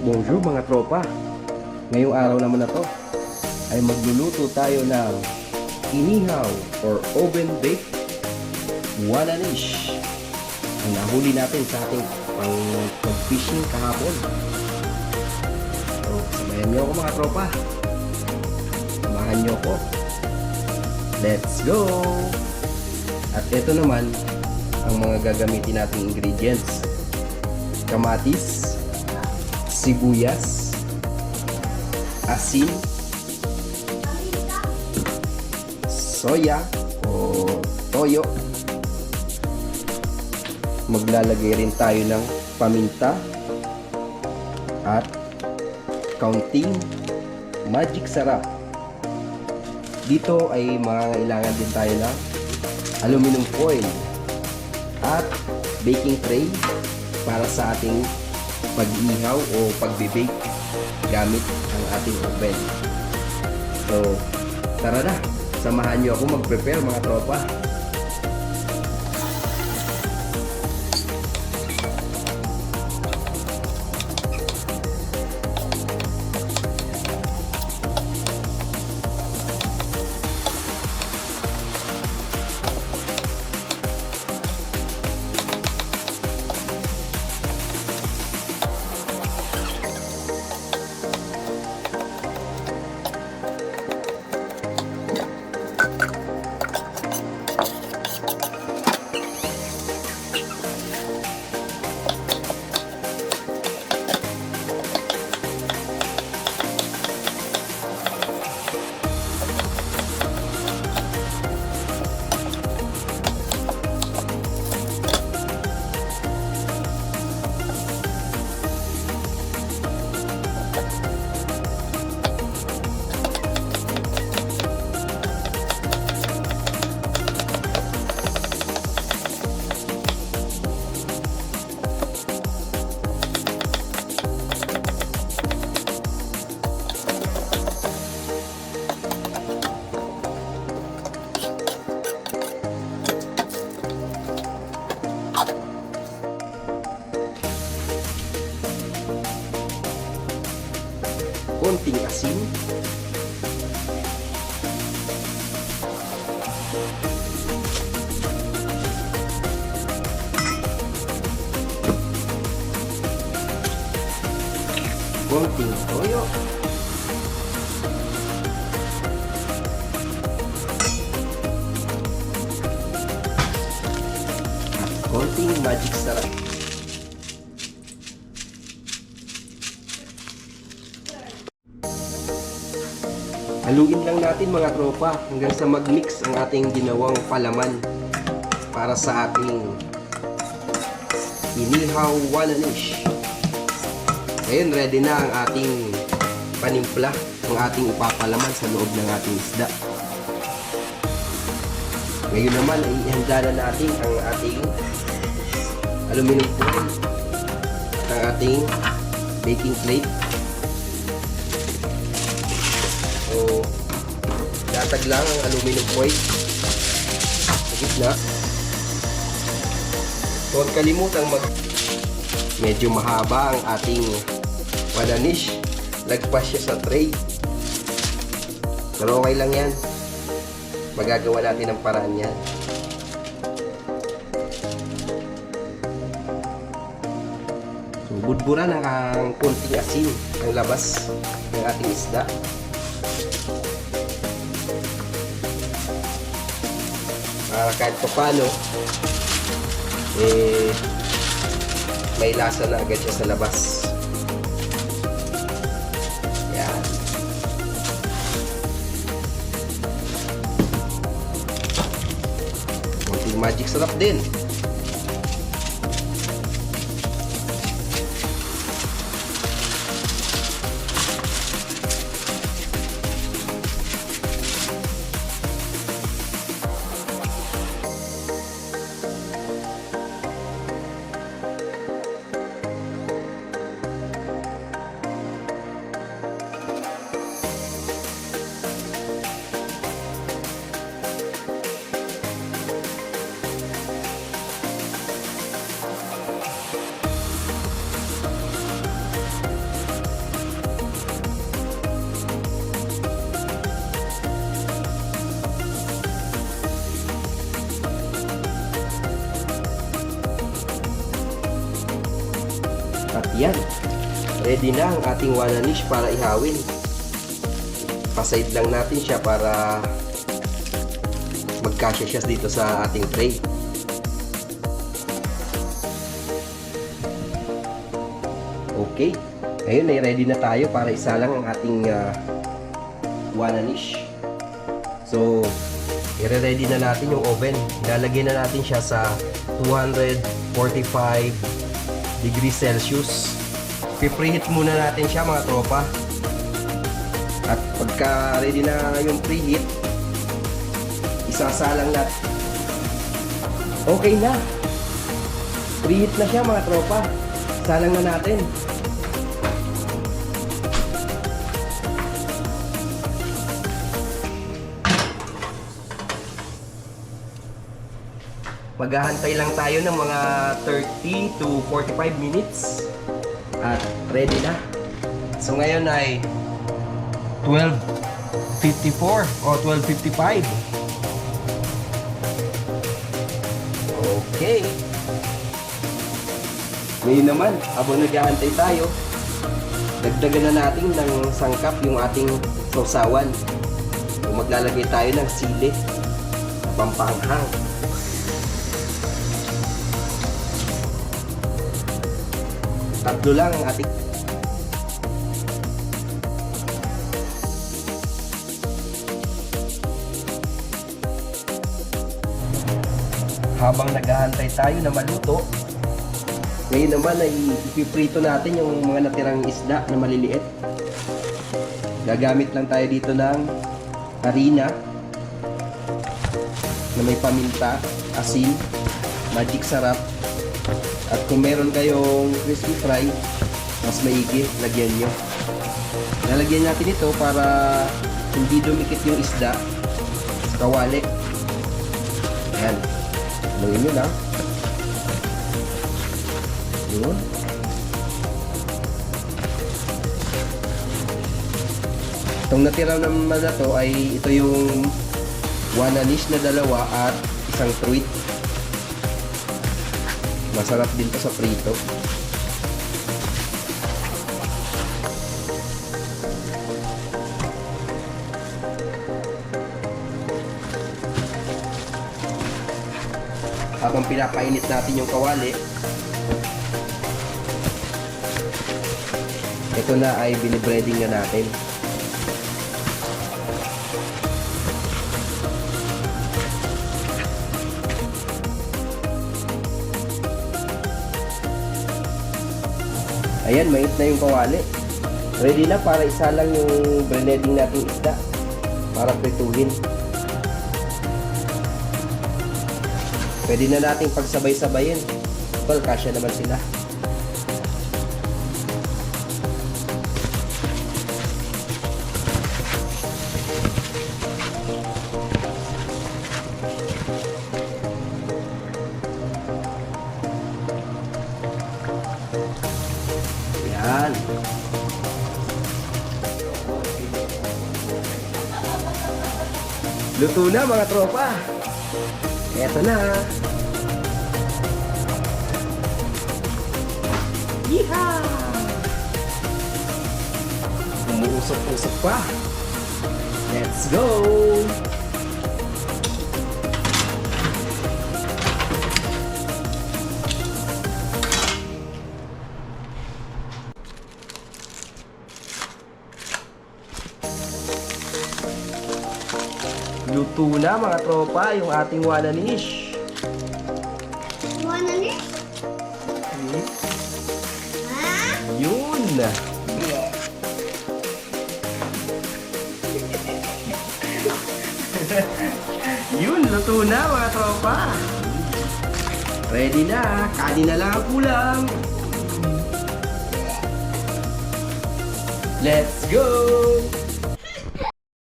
Bonjour mga tropa! Ngayong araw naman na to ay magluluto tayo ng inihaw or oven baked wananish. Ang nahuli natin sa ating pag-fishing kahapon. So, samayan niyo ako mga tropa. Samahan niyo ako. Let's go! At ito naman ang mga gagamitin nating ingredients. Kamatis, sibuyas, asin, soya o toyo. Maglalagay rin tayo ng paminta at kaunting magic sarap. Dito ay mangangailangan din tayo ng aluminum foil at baking tray para sa ating pag-ihaw o pag-bake gamit ang ating oven. So, tara na, samahan nyo ako mag-prepare mga tropa. Konting asin, konting toyo, at konting magic sarap. Haluin lang natin mga tropa hanggang sa mag-mix ang ating ginawang palaman para sa ating inihaw wananish. Ngayon ready na ang ating panimpla, ang ating ipapalaman sa loob ng ating isda. Ngayon naman ay ihanda na natin ang ating aluminum foil at ang ating baking plate. So, datag lang ang aluminum foil sa gitna. So, huwag kalimutang medyo mahaba ang ating wananish. Lagpas siya sa tray. Pero okay lang yan. Magagawa natin ang paraan yan. So, budburan ang konting asin ang labas ng ating isda. Para kahit paano may lasa na agad siya sa labas. Yan. Konting magic sarap din. Yan. Ready na ang ating wananish para ihawin. Paside lang natin siya para magkasya siya dito sa ating tray. Okay. Ngayon ay ready na tayo para isalang ang ating wananish. So, i-ready na natin yung oven. Lalagyan na natin siya sa 245 degrees Celsius. Preheat muna natin siya mga tropa. At pagka ready na yung preheat, isasalang natin. Okay na. Preheat na siya mga tropa. Salang na natin. Maghahantay lang tayo ng mga 30 to 45 minutes at ready na. So ngayon ay 12:54 o 12:55. Okay. Ngayon naman, habang naghahantay tayo, dagdagan na natin ng sangkap yung ating sausawan. So maglalagay tayo ng sili na pampanghang. Tatlo lang ang ating habang naghahantay tayo na maluto. Ngayon naman ay ipiprito natin yung mga natirang isda na maliliit. Gagamit lang tayo dito ng harina na may paminta, asin, magic sarap. At kung meron kayong crispy fry, mas maigi, lagyan nyo. Lalagyan natin ito para hindi dumikit yung isda sa kawali. Ayan. Haluin nyo lang. Yun. Itong natira naman na to ay ito yung wananish na 2 at isang truit. Masarap din to sa prito. Habang pinapainit natin yung kawali, ito na ay binibreading na natin. Ayan, mainit na yung kawali. Ready na para isalang yung breading nating isda para prituhin. Pwede na nating pagsabay-sabayin. Well, kasya naman sila. Yan. Luto na mga tropa. Eto na. Yeehaw! Umuusok-usok pa. Let's go! Luto na mga tropa yung ating wananish. Wananish? Ha? Yun! Yun, luto na mga tropa. Ready na. Kanin na lang ang kulang. Let's go!